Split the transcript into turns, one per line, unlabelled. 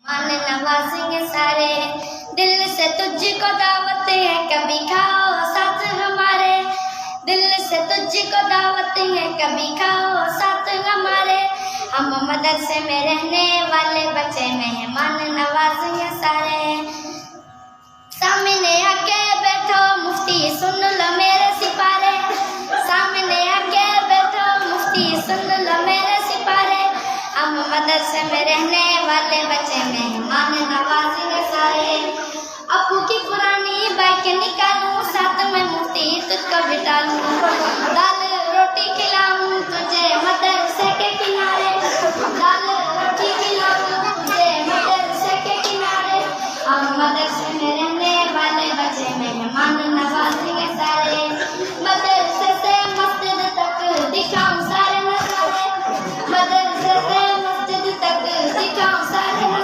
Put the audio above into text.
मान नवाजेंगे सारे, दिल से तुझको दावत है, कभी खाओ साथ हमारे। दिल से तुझको दावत है, कभी खाओ साथ हमारे। हम मदरसे में रहने वाले बच्चे मेहमान नवाजेंगे सारे। सामने आके बैठो मुफ्ती सुन लो मेरे सिपारे। सामने आके बैठो मुफ्ती सुन लो मेरे सिपारे। हम मदरसे में रहने वाले बच्चे मेहमान नवाजेंगे सारे। अबू की पुरानी बाइक निकालूं, साथ में मुफ्ती तुझको बिठा लूं।